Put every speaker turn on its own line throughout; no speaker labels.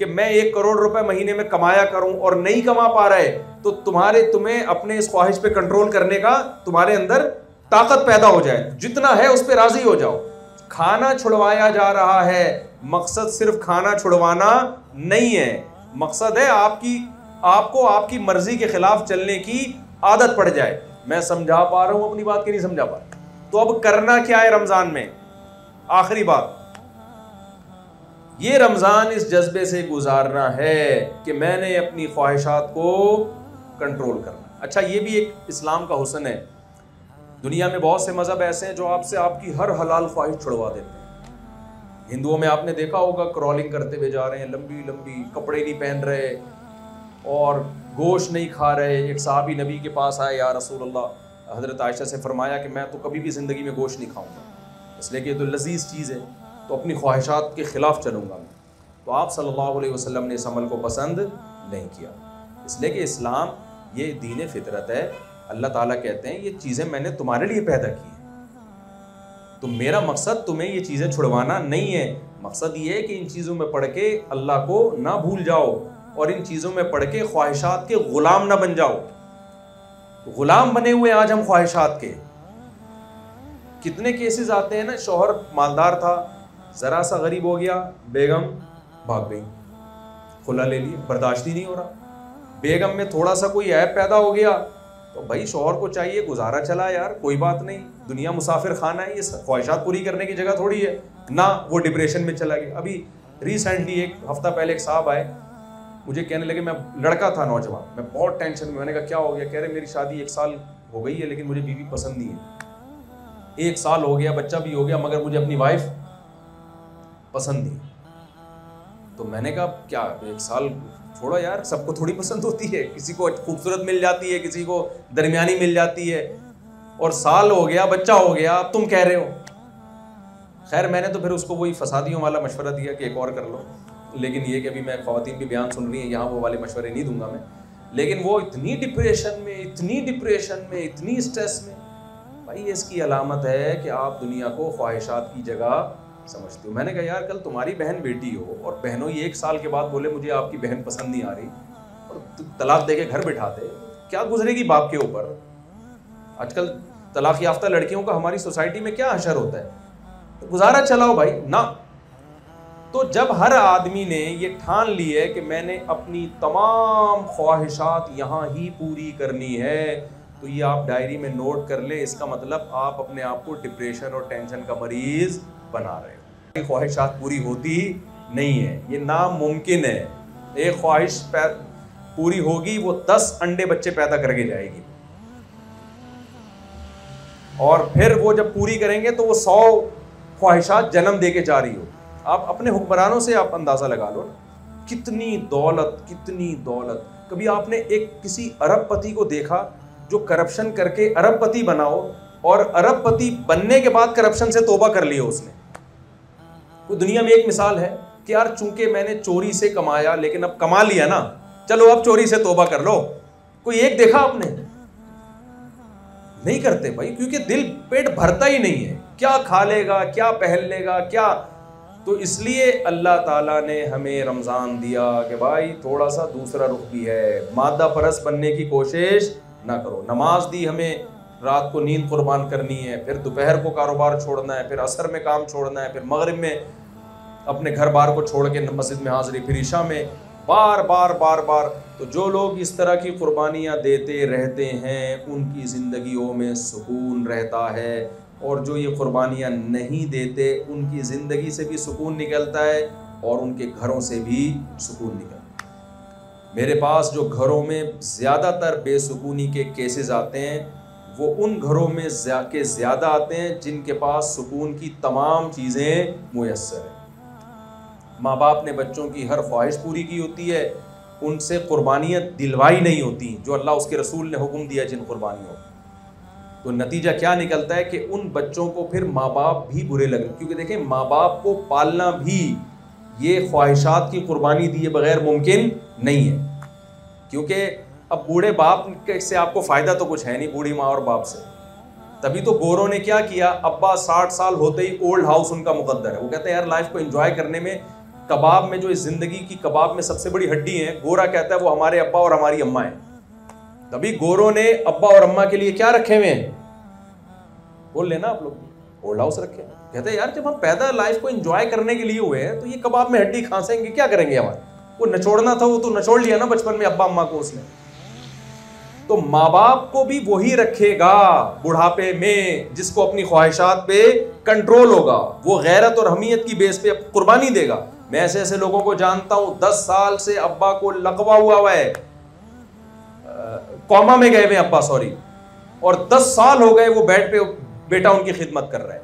کہ میں 1 کروڑ روپے مہینے میں کمایا کروں اور نہیں کما پا رہے تو تمہیں اپنے اس خواہش پہ کنٹرول کرنے کا تمہارے اندر طاقت پیدا ہو جائے, جتنا ہے اس پہ راضی ہو جاؤ. کھانا چھڑوایا جا رہا ہے, مقصد صرف کھانا چھڑوانا نہیں ہے, مقصد ہے آپ کو آپ کی مرضی کے خلاف چلنے کی عادت پڑ جائے. میں سمجھا پا رہا ہوں اپنی بات کہ نہیں سمجھا پا رہا؟ تو اب کرنا کیا ہے رمضان میں؟ آخری بات, یہ رمضان اس جذبے سے گزارنا ہے کہ میں نے اپنی خواہشات کو کنٹرول کرنا. اچھا, یہ بھی ایک اسلام کا حسن ہے. دنیا میں بہت سے مذہب ایسے ہیں جو آپ سے آپ کی ہر حلال خواہش چھڑوا دیتے ہیں. ہندوؤں میں آپ نے دیکھا ہوگا کرالنگ کرتے ہوئے جا رہے ہیں, لمبی لمبی, کپڑے نہیں پہن رہے اور گوشت نہیں کھا رہے. ایک صحابی نبی کے پاس آئے, یا رسول اللہ, حضرت عائشہ سے فرمایا کہ میں تو کبھی بھی زندگی میں گوشت نہیں کھاؤں گا, اس لیے کہ یہ تو لذیذ چیز ہے, تو اپنی خواہشات کے خلاف چلوں گا میں. تو آپ صلی اللہ علیہ وسلم نے اس عمل کو پسند نہیں کیا, اس لیے کہ اسلام یہ دین فطرت ہے. اللہ تعالیٰ کہتے ہیں یہ چیزیں میں نے تمہارے لیے پیدا کی ہیں, تو میرا مقصد تمہیں یہ چیزیں چھڑوانا نہیں ہے. مقصد یہ ہے کہ ان چیزوں میں پڑھ کے اللہ کو نہ بھول جاؤ اور ان چیزوں میں پڑھ کے خواہشات کے غلام نہ بن جاؤ. غلام بنے ہوئے آج ہم خواہشات کے. کتنے کیسز آتے ہیں نا, شوہر مالدار تھا, ذرا سا غریب ہو گیا, بیگم بھاگ گئی, خلا لے لیا, برداشت ہی نہیں ہو رہا. بیگم میں تھوڑا سا کوئی عیب پیدا ہو گیا تو بھائی شوہر کو چاہیے گزارا چلا یار, کوئی بات نہیں, دنیا مسافر خانہ ہے, یہ خواہشات پوری کرنے کی جگہ تھوڑی ہے نا. وہ ڈپریشن میں چلا گیا. ابھی ریسنٹلی 1 ہفتہ پہلے ایک صاحب آئے, مجھے کہنے لگے, میں لڑکا تھا نوجوان, میں بہت ٹینشن میں. میں نے کہا کیا ہو گیا؟ کہہ رہے میری شادی 1 سال ہو گئی ہے لیکن مجھے بیوی پسند نہیں ہے. 1 سال ہو گیا, بچہ بھی ہو گیا, مگر مجھے اپنی وائف پسند نہیں. تو میں نے کہا کیا 1 سال چھوڑو یار, سب کو تھوڑی پسند ہوتی ہے, کسی کو خوبصورت مل جاتی ہے, کسی کو درمیانی مل جاتی ہے, اور سال ہو گیا, بچہ ہو گیا, اب تم کہہ رہے ہو. خیر میں نے تو پھر اس کو وہی فسادیوں والا مشورہ دیا کہ ایک اور کر لو, لیکن یہ کہ ابھی میں خواتین کے بیان سن رہی ہیں, یہاں وہ والے مشورے نہیں دوں گا میں. لیکن وہ اتنی ڈپریشن میں, اتنی اسٹریس میں, بھائی اس کی علامت ہے کہ آپ دنیا کو خواہشات کی جگہ سمجھتے ہو. میں نے کہا یار کل تمہاری بہن بیٹی ہو اور بہنوں یہ 1 سال کے بعد بولے مجھے آپ کی بہن پسند نہیں آ رہی, اور طلاق دے کے گھر بٹھاتے, کیا گزرے گی باپ کے اوپر؟ آج کل طلاق یافتہ لڑکیوں کا ہماری سوسائٹی میں کیا حشر ہوتا ہے. گزارا چلاؤ بھائی نہ. تو جب ہر آدمی نے یہ ٹھان لی ہے کہ میں نے اپنی تمام خواہشات یہاں ہی پوری کرنی ہے, تو یہ آپ ڈائری میں نوٹ کر لیں, اس کا مطلب آپ اپنے آپ کو ڈپریشن اور ٹینشن کا مریض بنا رہے ہو. خواہشات پوری ہوتی نہیں ہے, یہ ناممکن ہے. ایک خواہش پوری ہوگی وہ 10 انڈے بچے پیدا کر کے جائے گی, اور پھر وہ جب پوری کریں گے تو وہ 100 خواہشات جنم دے کے جا رہی ہو. آپ اپنے حکمرانوں سے آپ اندازہ لگا لو نا, کتنی دولت. کبھی آپ نے کسی ارب پتی کو دیکھا جو کرپشن کر کے ارب پتی بنا ہو, اور ارب پتی بننے کے بعد کرپشن سے توبہ کر لی ہو اس نے؟ کوئی دنیا میں ایک مثال ہے کہ یار چونکہ میں نے چوری سے کمایا لیکن اب کما لیا نا, چلو اب چوری سے توبہ کر لو. کوئی ایک دیکھا آپ نے؟ نہیں کرتے بھائی, کیونکہ دل پیٹ بھرتا ہی نہیں ہے. کیا کھا لے گا, کیا پہن لے گا, کیا. تو اس لیے اللہ تعالیٰ نے ہمیں رمضان دیا کہ بھائی تھوڑا سا دوسرا رخ بھی ہے, مادہ پرست بننے کی کوشش نہ کرو. نماز دی ہمیں, رات کو نیند قربان کرنی ہے, پھر دوپہر کو کاروبار چھوڑنا ہے, پھر عصر میں کام چھوڑنا ہے, پھر مغرب میں اپنے گھر بار کو چھوڑ کے مسجد میں حاضری, پھر عشاء میں, بار بار. تو جو لوگ اس طرح کی قربانیاں دیتے رہتے ہیں ان کی زندگیوں میں سکون رہتا ہے, اور جو یہ قربانیاں نہیں دیتے ان کی زندگی سے بھی سکون نکلتا ہے اور ان کے گھروں سے بھی سکون نکلتا ہے. میرے پاس جو گھروں میں زیادہ تر بے سکونی کے کیسز آتے ہیں وہ ان گھروں میں زیادہ آتے ہیں جن کے پاس سکون کی تمام چیزیں میسر ہیں. ماں باپ نے بچوں کی ہر خواہش پوری کی ہوتی ہے, ان سے قربانیاں دلوائی نہیں ہوتی جو اللہ اس کے رسول نے حکم دیا جن قربانیوں. تو نتیجہ کیا نکلتا ہے کہ ان بچوں کو پھر ماں باپ بھی برے لگے, کیونکہ دیکھیں ماں باپ کو پالنا بھی یہ خواہشات کی قربانی دیے بغیر ممکن نہیں ہے. کیونکہ اب بوڑھے باپ سے آپ کو فائدہ تو کچھ ہے نہیں, بوڑھی ماں اور باپ سے. تبھی تو گوروں نے کیا کیا, ابا 60 سال ہوتے ہی اولڈ ہاؤس ان کا مقدر ہے. وہ کہتے ہیں یار لائف کو انجوائے کرنے میں کباب میں جو اس زندگی کی کباب میں سب سے بڑی ہڈی ہے، گورا کہتا ہے وہ ہمارے ابا اور ہماری اماں ہیں. تبھی گوروں نے ابا اور اماں کے لیے کیا رکھے ہوئے ہیں؟ بول لینا آپ لوگ، اولڈ ہاؤس رکھے. کہتے ہیں یار جب ہم پیدا لائف کو انجوائے کرنے کے لیے ہوئے ہیں تو یہ کباب میں ہڈی کھانسیں گے، کیا کریں گے ہمارے؟ وہ نچوڑنا تھا وہ تو نچوڑ لیا نا بچپن میں ابا اماں کو اس نے. تو ماں باپ کو بھی وہی رکھے گا بڑھاپے میں جس کو اپنی خواہشات پہ کنٹرول ہوگا، وہ غیرت اور حمیت کی بیس پہ قربانی دے گا. میں ایسے ایسے لوگوں کو جانتا ہوں 10 سال سے ابا کو لقوہ ہوا ہے، کوما میں گئے ہوئے ابا سوری، اور 10 سال ہو گئے وہ بیڈ پہ بیٹا ان کی خدمت کر رہا ہے.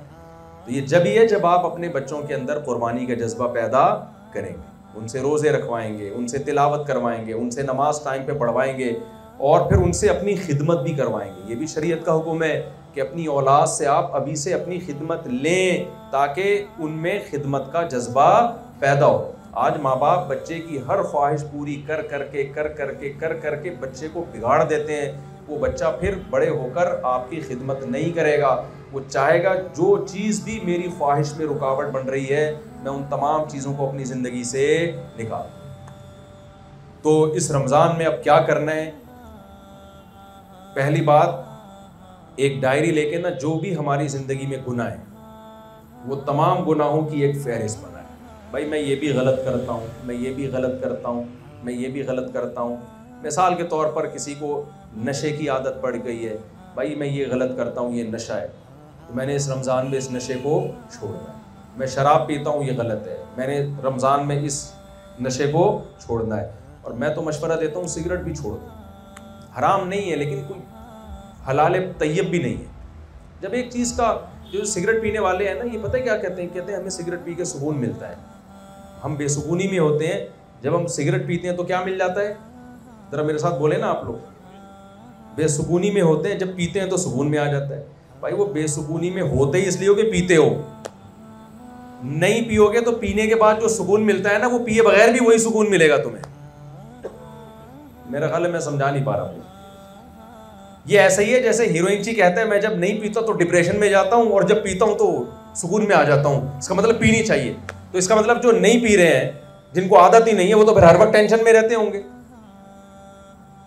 تو یہ جب ہی ہے جب آپ اپنے بچوں کے اندر قربانی کا جذبہ پیدا کریں گے، ان سے روزے رکھوائیں گے، ان سے تلاوت کروائیں گے، ان سے نماز ٹائم پہ پڑھوائیں گے، اور پھر ان سے اپنی خدمت بھی کروائیں گے. یہ بھی شریعت کا حکم ہے کہ اپنی اولاد سے آپ ابھی سے اپنی خدمت لیں تاکہ ان میں خدمت کا جذبہ پیدا ہو. آج ماں باپ بچے کی ہر خواہش پوری کر کر کے بچے کو بگاڑ دیتے ہیں. وہ بچہ پھر بڑے ہو کر آپ کی خدمت نہیں کرے گا، وہ چاہے گا جو چیز بھی میری خواہش میں رکاوٹ بن رہی ہے میں ان تمام چیزوں کو اپنی زندگی سے نکال. تو اس رمضان میں اب کیا کرنا ہے؟ پہلی بات، ایک ڈائری لے کے نا جو بھی ہماری زندگی میں گناہ ہے وہ تمام گناہوں کی ایک فہرست بنائیں. بھائی میں یہ بھی غلط کرتا ہوں، میں یہ بھی غلط کرتا ہوں، میں یہ بھی غلط کرتا ہوں. مثال کے طور پر کسی کو نشے کی عادت پڑ گئی ہے، بھائی میں یہ غلط کرتا ہوں، یہ نشہ ہے، تو میں نے اس رمضان میں اس نشے کو چھوڑنا ہے. میں شراب پیتا ہوں، یہ غلط ہے، میں نے رمضان میں اس نشے کو چھوڑنا ہے. اور میں تو مشورہ دیتا ہوں سگریٹ بھی چھوڑ دو، حرام نہیں ہے لیکن کوئی حلال طیب بھی نہیں ہے. جب ایک چیز کا جو سگریٹ پینے والے ہیں نا، یہ پتہ ہے کیا کہتے ہیں؟ کہتے ہیں ہمیں سگریٹ پی کے سکون ملتا ہے. ہم بے سکونی میں ہوتے ہیں، جب ہم سگریٹ پیتے ہیں تو کیا مل جاتا ہے؟ ذرا میرے ساتھ بولیں نا آپ لوگ. بے سکونی میں ہوتے ہیں، جب پیتے ہیں تو سکون میں آ جاتا ہے. بھائی وہ بے سکونی میں ہوتے ہی اس لیے ہو کہ پیتے ہو. نہیں پیو گے تو پینے کے بعد جو سکون ملتا ہے نا، وہ پیے بغیر بھی وہی سکون ملے گا تمہیں. میرا خیال ہے میں سمجھا نہیں پا رہا ہوں. یہ ایسا ہی ہے جیسے ہیروئن کہتا ہے میں جب نہیں پیتا تو ڈپریشن میں جاتا ہوں اور جب پیتا ہوں تو سکون میں آ جاتا ہوں. اس کا مطلب پینی چاہیے. تو اس کا مطلب جو نہیں پی رہے ہیں، جن کو عادت ہی نہیں ہے، وہ تو پھر ہر وقت ٹینشن میں رہتے ہوں گے.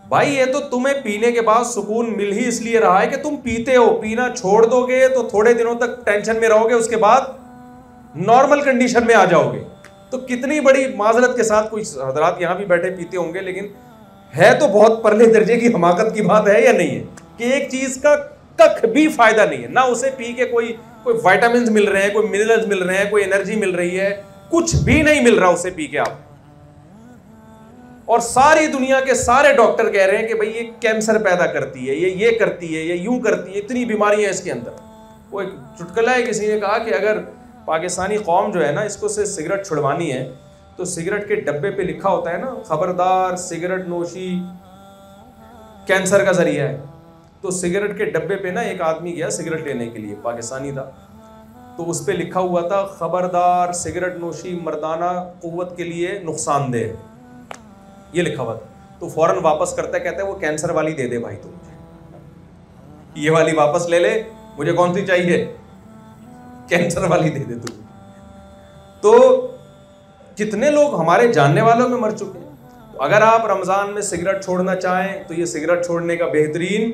بھائی یہ تو تمہیں پینے کے بعد سکون مل ہی اس لیے رہا ہے کہ تم پیتے ہو. پینا چھوڑ دو گے تو تھوڑے دنوں تک ٹینشن میں رہو گے، اس کے بعد نارمل کنڈیشن میں آ جاؤ گے. تو کتنی بڑی معذرت کے ساتھ کوئی حضرات یہاں بھی بیٹھے پیتے ہوں گے، لیکن ہے تو بہت پرلے درجے کی حماقت کی بات ہے یا نہیں ہے کہ ایک چیز کا ککھ بھی فائدہ نہیں ہے. نہ اسے پی کے کوئی وائٹامنز مل رہے ہیں، کوئی منرلز مل رہے ہیں، کوئی انرجی مل رہی ہے، کچھ بھی نہیں مل رہا اسے پی کے آپ. اور ساری دنیا کے سارے ڈاکٹر کہہ رہے ہیں کہ بھئی یہ کینسر پیدا کرتی ہے، یہ کرتی ہے، یہ یوں کرتی ہے، اتنی بیماریاں ہیں اس کے اندر. وہ ایک چٹکلا ہے، کسی نے کہا کہ اگر پاکستانی قوم جو ہے نا اس کو سے سگریٹ چھڑوانی ہے تو سگریٹ کے ڈبے پہ لکھا ہوتا ہے نا، خبردار سگریٹ نوشی کینسر کا ذریعہ ہے. تو سگریٹ کے ڈبے پہ نا ایک آدمی گیا سگریٹ لینے کے لیے، پاکستانی تھا، تو اس پہ لکھا ہوا تھا خبردار سگریٹ نوشی مردانہ قوت کے لیے نقصان دہ، یہ لکھا ہوا تھا. تو فوراً واپس کرتا ہے، کہتا ہے وہ کینسر والی دے دے بھائی، تو مجھے یہ والی واپس لے لے، مجھے کون سی چاہیے؟ کینسر والی دے دے تو. تو کتنے لوگ ہمارے جاننے والوں میں مر چکے ہیں. تو اگر آپ رمضان میں سگریٹ چھوڑنا چاہیں تو یہ سگریٹ چھوڑنے کا بہترین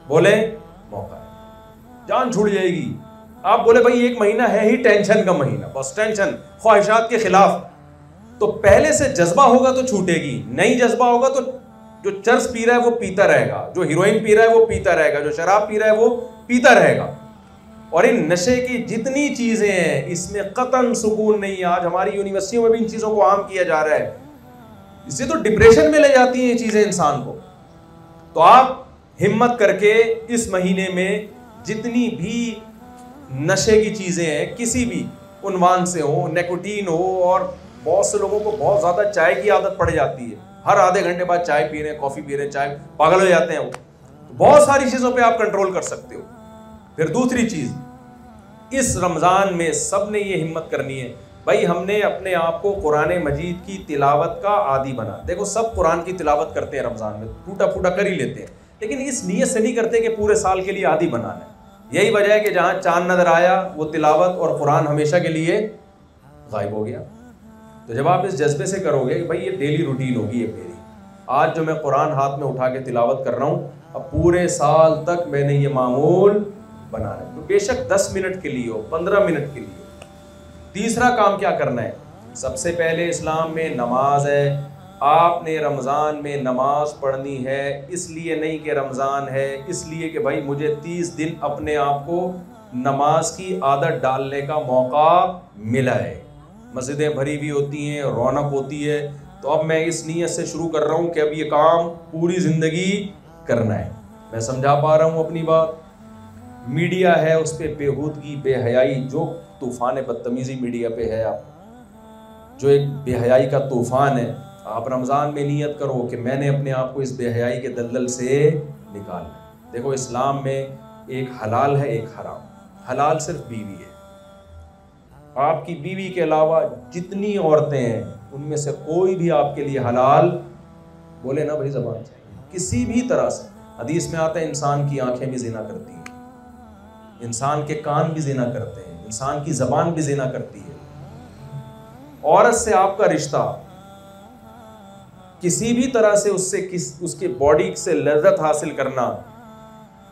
بولیں موقع ہے. جان چھوٹ جائے گی. آپ بولے بھائی ایک مہینہ ہے ہی ٹینشن کا مہینہ، بس ٹینشن، خواہشات کے خلاف. تو پہلے سے جذبہ ہوگا تو چھوٹے گی، نہیں جذبہ ہوگا تو جو چرس پی رہا ہے وہ پیتا رہے گا، جو ہیروئن پی رہا ہے وہ پیتا رہے گا، جو شراب پی رہا ہے وہ پیتا رہے گا. اور ان نشے کی جتنی چیزیں ہیں اس میں قطعاً سکون نہیں ہے. آج ہماری یونیورسٹیوں میں بھی ان چیزوں کو عام کیا جا رہا ہے، اس سے تو ڈپریشن میں لے جاتی ہیں یہ چیزیں انسان کو. تو آپ ہمت کر کے اس مہینے میں جتنی بھی نشے کی چیزیں ہیں کسی بھی عنوان سے ہو، نیکوٹین ہو، اور بہت سے لوگوں کو بہت زیادہ چائے کی عادت پڑ جاتی ہے، ہر آدھے گھنٹے بعد چائے پی رہے ہیں، کافی پی رہے ہیں، چائے پاگل ہو جاتے ہیں وہ. بہت ساری چیزوں پہ آپ کنٹرول کر سکتے ہو. پھر دوسری چیز، اس رمضان میں سب نے یہ ہمت کرنی ہے بھائی ہم نے اپنے آپ کو قرآن مجید کی تلاوت کا عادی بنا. دیکھو سب قرآن کی تلاوت کرتے ہیں رمضان میں، ٹوٹا پھوٹا کر ہی لیتے ہیں، لیکن اس نیت سے نہیں کرتے کہ پورے سال کے لیے عادی بنانا ہے. یہی وجہ ہے کہ جہاں چاند نظر آیا وہ تلاوت اور قرآن ہمیشہ کے لیے غائب ہو گیا. تو جب آپ اس جذبے سے کرو گے کہ بھائی یہ ڈیلی روٹین ہوگی، یہ میری آج جو میں قرآن ہاتھ میں اٹھا کے تلاوت کر رہا ہوں، اب پورے سال تک میں نے یہ معمول بنانا ہے، تو بے شک 10 منٹ کے لیے ہو، 15 منٹ کے لیے ہو۔ تیسرا کام کیا کرنا ہے؟ سب سے پہلے اسلام میں نماز ہے۔ آپ نے رمضان میں نماز پڑھنی ہے، اس لیے نہیں کہ رمضان ہے، اس لیے کہ بھائی مجھے 30 دن اپنے آپ کو نماز کی عادت ڈالنے کا موقع ملا ہے، مسجدیں بھری ہوئی ہوتی ہیں، رونق ہوتی ہے، تو اب میں اس نیت سے شروع کر رہا ہوں کہ اب یہ کام پوری زندگی کرنا ہے۔ میں سمجھا پا رہا ہوں اپنی بات؟ میڈیا ہے اس پہ بےہودگی، بے حیائی، جو طوفان بدتمیزی میڈیا پہ ہے، آپ جو ایک بے حیائی کا طوفان ہے، آپ رمضان میں نیت کرو کہ میں نے اپنے آپ کو اس بے حیائی کے دلدل سے نکالنا ہے۔ دیکھو اسلام میں ایک حلال ہے، ایک حرام۔ حلال صرف بیوی ہے، آپ کی بیوی کے علاوہ جتنی عورتیں ہیں ان میں سے کوئی بھی آپ کے لیے حلال، بولے نا بھائی زبان سے، کسی بھی طرح سے۔ حدیث میں آتا ہے انسان کی آنکھیں بھی زنا کرتی ہیں، انسان کے کان بھی زنا کرتے ہیں، انسان کی زبان بھی زنا کرتی ہے۔ عورت سے آپ کا رشتہ کسی بھی طرح سے اس کے باڈی سے لذت حاصل کرنا،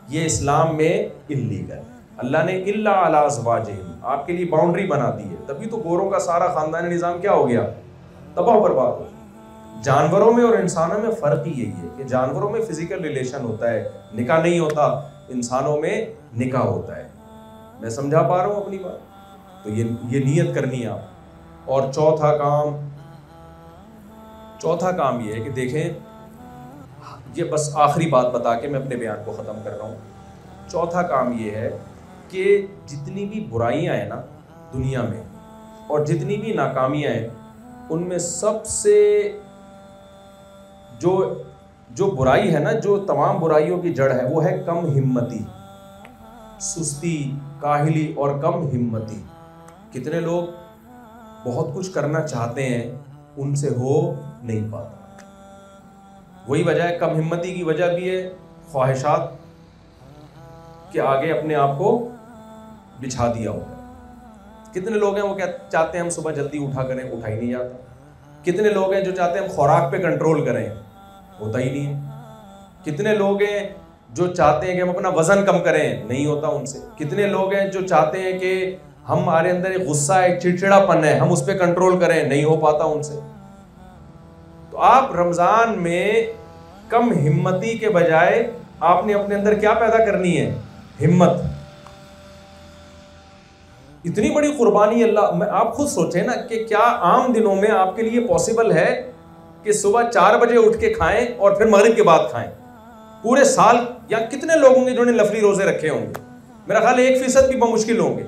یہ اسلام میں اللیگل ہے۔ اللہ نے الا علی ازواجہم، آپ کے لیے باؤنڈری بنا دی ہے، تبھی تو گوروں کا سارا خاندانی نظام کیا ہو گیا؟ تباہ و برباد ہو گیا۔ جانوروں میں اور انسانوں میں فرق ہی یہی ہے کہ جانوروں میں فزیکل ریلیشن ہوتا ہے، نکاح نہیں ہوتا، انسانوں میں نکاح ہوتا ہے۔ میں سمجھا پا رہا ہوں اپنی بات؟ تو یہ نیت کرنی ہے آپ۔ اور چوتھا کام یہ ہے کہ دیکھیں، یہ بس آخری بات بتا کے میں اپنے بیان کو ختم کر رہا ہوں۔ چوتھا کام یہ ہے کہ جتنی بھی برائیاں ہیں نا دنیا میں، اور جتنی بھی ناکامیاں ہیں، ان میں سب سے جو برائی ہے نا، جو تمام برائیوں کی جڑ ہے، وہ ہے کم ہمتی، سستی، کاہلی اور کم ہمتی۔ کتنے لوگ بہت کچھ کرنا چاہتے ہیں، ان سے ہو نہیں پاتا۔ وہی وجہ ہے، کم ہمتی کی وجہ بھی ہے خواہشات کے آگے اپنے آپ کو بچھا دیا ہوگا۔ کتنے لوگ ہیں وہ چاہتے ہیں ہم صبح جلدی اٹھا کریں، اٹھا ہی نہیں جاتا۔ کتنے لوگ ہیں جو چاہتے ہیں ہم خوراک پہ کنٹرول کریں، ہوتا ہی نہیں ہے۔ کتنے لوگ ہیں جو چاہتے ہیں کہ ہم اپنا وزن کم کریں، نہیں ہوتا ان سے۔ کتنے لوگ ہیں جو چاہتے ہیں کہ ہمارے اندر ایک غصہ ہے، ایک چڑچڑا پن ہے، ہم اس پہ کنٹرول کریں، نہیں ہو پاتا ان سے۔ تو آپ رمضان میں کم ہمتی کے بجائے آپ نے اپنے اندر کیا پیدا کرنی ہے؟ ہمت۔ اتنی بڑی قربانی اللہ، آپ خود سوچیں نا کہ کیا عام دنوں میں آپ کے لیے پاسبل ہے کہ صبح 4 بجے اٹھ کے کھائیں اور پھر مغرب کے بعد کھائیں؟ پورے سال یا کتنے لوگ ہوں گے جنہوں نے نفلی روزے رکھے ہوں گے؟ میرا خیال 1% بھی بمشکل ہوں گے۔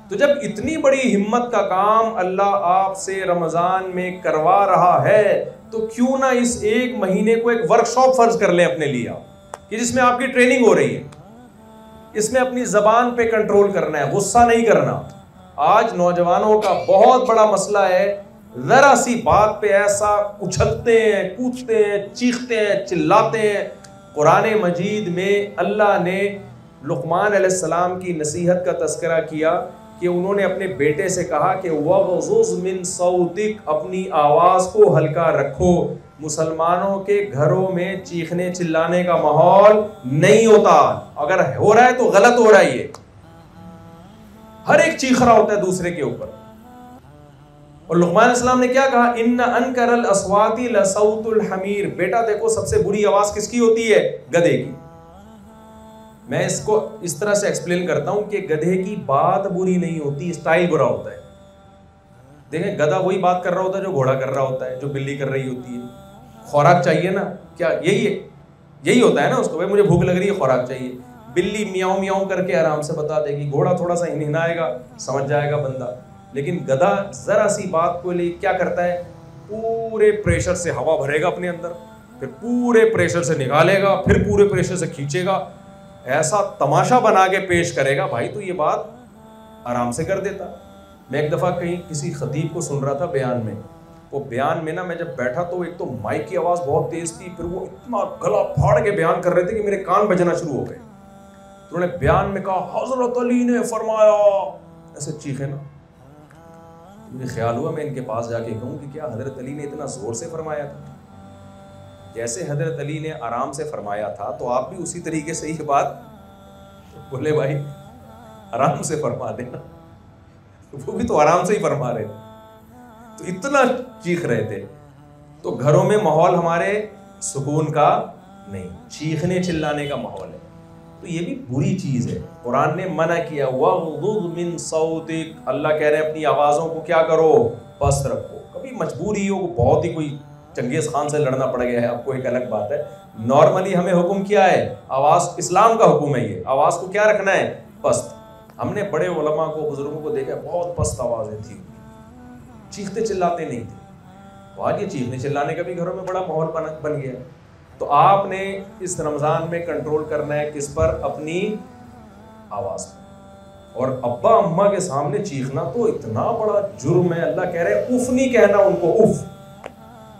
تو جب اتنی بڑی ہمت کا کام اللہ آپ سے رمضان میں کروا رہا ہے، تو کیوں نہ اس ایک مہینے کو ایک ورکشاپ فرض کر لیں اپنے لیے آپ، کہ جس میں آپ کی ٹریننگ ہو رہی ہے۔ اس میں اپنی زبان پہ کنٹرول کرنا ہے، غصہ نہیں کرنا۔ آج نوجوانوں کا بہت بڑا مسئلہ ہے، ذرا سی بات پہ ایسا اچھلتے ہیں، کودتے ہیں، چیختے ہیں، چلاتے ہیں۔ قرآن مجید میں اللہ نے لقمان علیہ السلام کی نصیحت کا تذکرہ کیا کہ انہوں نے اپنے بیٹے سے کہا کہ وَغْضُضْ مِن صَوْتِكَ، اپنی آواز کو ہلکا رکھو۔ مسلمانوں کے گھروں میں چیخنے چلانے کا ماحول نہیں ہوتا، اگر ہو رہا ہے تو غلط ہو رہا ہے۔ یہ ہر ایک چیخ رہا ہوتا ہے دوسرے کے اوپر۔ اور لقمان علیہ السلام نے کیا کہا؟ ان انکر الاصوات لصوت الحمیر، بیٹا دیکھو سب سے بری آواز کس کی ہوتی ہے؟ گدھے کی۔ میں اس کو اس طرح سے ایکسپلین کرتا ہوں کہ گدھے کی بات بری نہیں ہوتی، اسٹائل برا ہوتا ہے۔ دیکھیں گدھا وہی بات کر رہا ہوتا ہے جو گھوڑا کر رہا ہوتا ہے، جو بلی کر رہی ہوتی ہے۔ خوراک چاہیے نا، کیا یہی ہوتا ہے نا اس کو، بھائی مجھے بھوک لگ رہی ہے، خوراک چاہیے۔ بلی میاؤں میاؤں کر کے آرام سے بتا دے گی، گھوڑا تھوڑا سا ہنہنائے گا، سمجھ جائے گا بندہ۔ لیکن گدھا ذرا سی بات کو لے کیا کرتا ہے؟ پورے پریشر سے ہوا بھرے گا اپنے اندر، پھر پورے پریشر سے نکالے گا، پھر پورے پریشر سے کھینچے گا، ایسا تماشا بنا کے پیش کرے گا، بھائی تو یہ بات آرام سے کر دیتا۔ میں ایک دفعہ کہیں کسی خطیب کو سن رہا تھا بیان میں، وہ بیان میں نا میں جب بیٹھا تو ایک تو مائک کی آواز بہت تیز تھی، پھر وہ اتنا گلا پھاڑ کے بیان کر رہے تھے کہ میرے کان بجنا شروع ہو گئے۔ تو انہوں نے بیان میں کہا حضرت علی نے فرمایا، ایسے چیخے نا۔ مجھے خیال ہوا میں ان کے پاس جا کے کہوں کہ کیا حضرت علی نے اتنا زور سے فرمایا تھا؟ جیسے حضرت علی نے آرام سے فرمایا تھا تو آپ بھی اسی طریقے سے یہ بات بولے بھائی آرام سے فرما دینا. وہ بھی تو آرام سے ہی فرما رہے تھے, تو اتنا چیخ رہے تھے. تو گھروں میں ماحول ہمارے سکون کا نہیں, چیخنے چلانے کا ماحول ہے. تو یہ بھی بری چیز ہے. قرآن نے منع کیا وَغْضُضْ مِن صَوْتِكَ, اللہ کہہ رہے ہیں اپنی آوازوں کو کیا کرو, پست رکھو. کبھی مجبوری ہو, بہت ہی کوئی چنگیز خان سے لڑنا پڑ گیا ہے, آپ کو ایک الگ بات ہے. نارملی ہمیں حکم کیا ہے, آواز, اسلام کا حکم ہے یہ, آواز کو کیا رکھنا ہے, پست. ہم نے بڑے علماء کو, بزرگوں کو دیکھا بہت پست آوازیں تھی, چیختے چلاتے نہیں تھے. تو آج یہ چیخنے چلانے کا بھی گھروں میں بڑا ماحول بن گیا. تو آپ نے اس رمضان میں کنٹرول کرنا ہے کس پر, اپنی آواز پر. اور ابا اماں کے سامنے چیخنا تو اتنا بڑا جرم ہے, اللہ کہہ رہے اف نہیں کہنا ان کو, اف.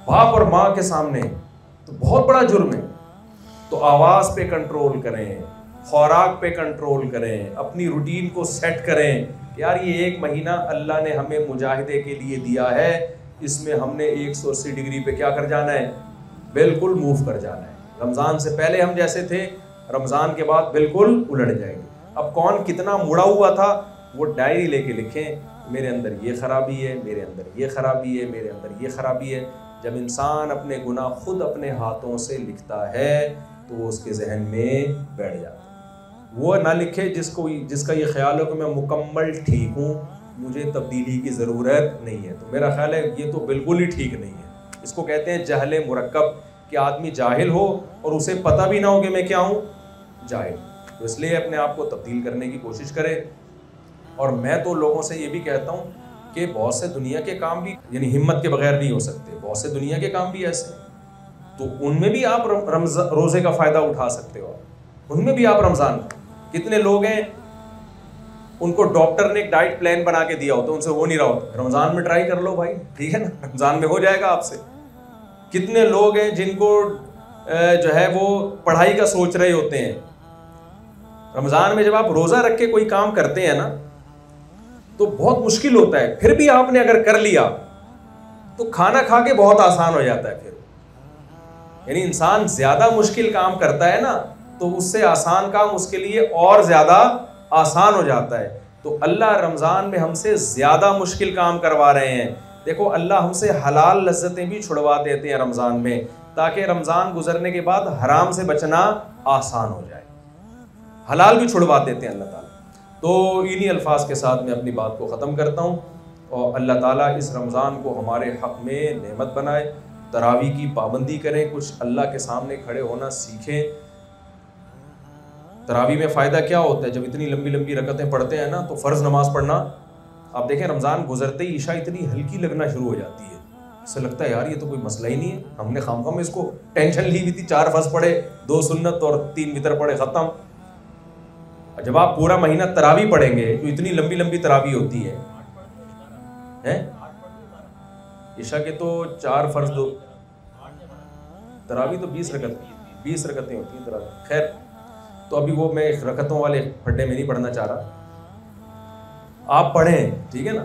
باپ اور ماں کے سامنے تو بہت بڑا جرم ہے. تو آواز پہ کنٹرول کریں, خوراک پہ کنٹرول کریں, اپنی روٹین کو سیٹ کریں کہ یار یہ ایک مہینہ اللہ نے ہمیں مجاہدے کے لیے دیا ہے, اس میں ہم نے 180 ڈگری پہ کیا کر جانا ہے, بالکل موو کر جانا ہے. رمضان سے پہلے ہم جیسے تھے, رمضان کے بعد بالکل الٹ جائیں گے. اب کون کتنا مڑا ہوا تھا وہ ڈائری لے کے لکھیں, میرے اندر یہ خرابی ہے, میرے اندر یہ خرابی ہے, میرے اندر یہ خرابی ہے. جب انسان اپنے گناہ خود اپنے ہاتھوں سے لکھتا ہے تو وہ اس کے ذہن میں بیٹھ جاتا ہے. وہ نہ لکھے جس کا یہ خیال ہو کہ میں مکمل ٹھیک ہوں, مجھے تبدیلی کی ضرورت نہیں ہے. تو میرا خیال ہے یہ تو بالکل ہی ٹھیک نہیں ہے. اس کو کہتے ہیں جہل مرکب, کہ آدمی جاہل ہو اور اسے پتہ بھی نہ ہو کہ میں کیا ہوں, جاہل. تو اس لیے اپنے آپ کو تبدیل کرنے کی کوشش کرے. اور میں تو لوگوں سے یہ بھی کہتا ہوں کہ بہت سے دنیا کے کام بھی یعنی ہمت کے بغیر نہیں ہو سکتے, بہت سے دنیا کے کام بھی ایسے ہیں, تو ان میں بھی آپ روزے کا فائدہ اٹھا سکتے ہو. ان میں بھی آپ رمضان, کتنے لوگ ہیں ان کو ڈاکٹر نے ایک ڈائٹ پلان بنا کے دیا ہوتا ہے, ان سے ہو نہیں رہا ہوتا, رمضان میں ٹرائی کر لو بھائی, ٹھیک ہے نا, رمضان میں ہو جائے گا آپ سے. کتنے لوگ ہیں جن کو جو ہے وہ پڑھائی کا سوچ رہے ہوتے ہیں, رمضان میں جب آپ روزہ رکھ کے کوئی کام کرتے ہیں نا تو بہت مشکل ہوتا ہے, پھر بھی آپ نے اگر کر لیا تو کھانا کھا کے بہت آسان ہو جاتا ہے. پھر یعنی انسان زیادہ مشکل کام کرتا ہے نا تو اس سے آسان کام اس کے لیے اور زیادہ آسان ہو جاتا ہے. تو اللہ رمضان میں ہم سے زیادہ مشکل کام کروا رہے ہیں. دیکھو اللہ ہم سے حلال لذتیں بھی چھڑوا دیتے ہیں رمضان میں, تاکہ رمضان گزرنے کے بعد حرام سے بچنا آسان ہو جائے. حلال بھی چھڑوا دیتے ہیں اللہ تعالیٰ. تو انہی الفاظ کے ساتھ میں اپنی بات کو ختم کرتا ہوں, اور اللہ تعالیٰ اس رمضان کو ہمارے حق میں نعمت بنائے. تراویح کی پابندی کریں, کچھ اللہ کے سامنے کھڑے ہونا سیکھیں. تراویح میں فائدہ کیا ہوتا ہے, جب اتنی لمبی لمبی رکعتیں پڑھتے ہیں نا تو فرض نماز پڑھنا, آپ دیکھیں رمضان گزرتے ہی عشاء اتنی ہلکی لگنا شروع ہو جاتی ہے, اسے لگتا ہے یار یہ تو کوئی مسئلہ ہی نہیں ہے, ہم نے خام میں اس کو ٹینشن لی ہوئی تھی, 4 فرض پڑھے, 2 سنت اور 3 وتر پڑھے, ختم. جب آپ پورا مہینہ تراویح پڑھیں گے, جو اتنی لمبی لمبی تراویح ہوتی ہے, عشاء کے تو 4 فرض, 2 تراویح تو 20 رکعتیں ہوتی ہیں تراویح. خیر, تو ابھی وہ میں رکعتوں والے پھڈے میں نہیں پڑھنا چاہ رہا, آپ پڑھیں, ٹھیک ہے نا.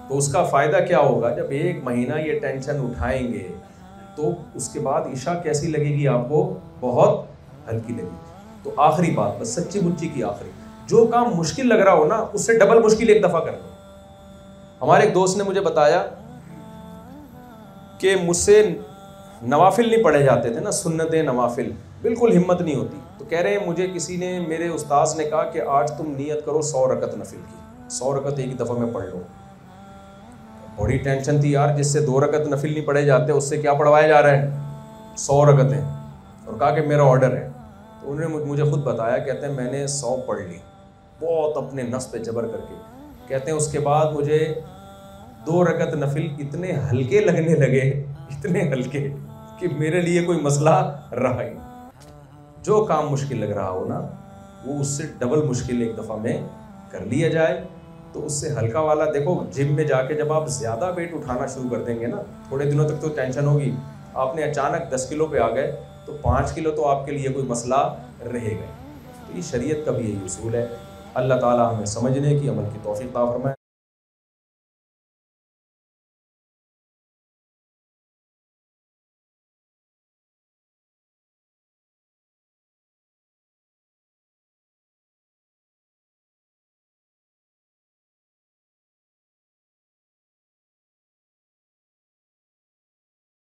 تو اس کا فائدہ کیا ہوگا, جب 1 مہینہ یہ ٹینشن اٹھائیں گے تو اس کے بعد عشاء کیسی لگے گی آپ کو, بہت ہلکی لگے گی. تو آخری بات, بس سچی مچی کی آخری, جو کام مشکل لگ رہا ہو نا اس سے ڈبل مشکل ایک دفعہ کر لو. ہمارے ایک دوست نے مجھے بتایا کہ مجھ سے نوافل نہیں پڑھے جاتے تھے نا, سنتیں نوافل, بالکل ہمت نہیں ہوتی. تو کہہ رہے ہیں مجھے کسی نے, میرے استاذ نے کہا کہ آج تم نیت کرو 100 رکعت نفل کی, 100 رکعت ایک دفعہ میں پڑھ لو. بڑی ٹینشن تھی یار, جس سے 2 رکعت نفل نہیں پڑھے جاتے اس سے کیا پڑھوایا جا رہا ہے, 100 رکعتیں. اور کہا کہ میرا آرڈر ہے. تو انہوں نے مجھے خود بتایا, کہتے ہیں میں نے 100 پڑھ لی بہت اپنے نفس پہ جبر کر کے. کہتے ہیں اس کے بعد مجھے 2 رکعت نفل اتنے ہلکے لگنے لگے, اتنے ہلکے کہ میرے لیے کوئی مسئلہ رہا ہی. جو کام مشکل لگ رہا ہو نا وہ اس سے ڈبل مشکل ایک دفعہ میں کر لیا جائے تو اس سے ہلکا والا. دیکھو جم میں جا کے جب آپ زیادہ ویٹ اٹھانا شروع کر دیں گے نا, تھوڑے دنوں تک تو ٹینشن ہوگی, آپ نے اچانک 10 کلو پہ آ گئے تو 5 کلو تو آپ کے لیے کوئی مسئلہ رہے گا. تو یہ شریعت کا بھی یہی اصول ہے. اللہ تعالیٰ ہمیں سمجھنے کی, عمل کی توفیق عطا فرمائے.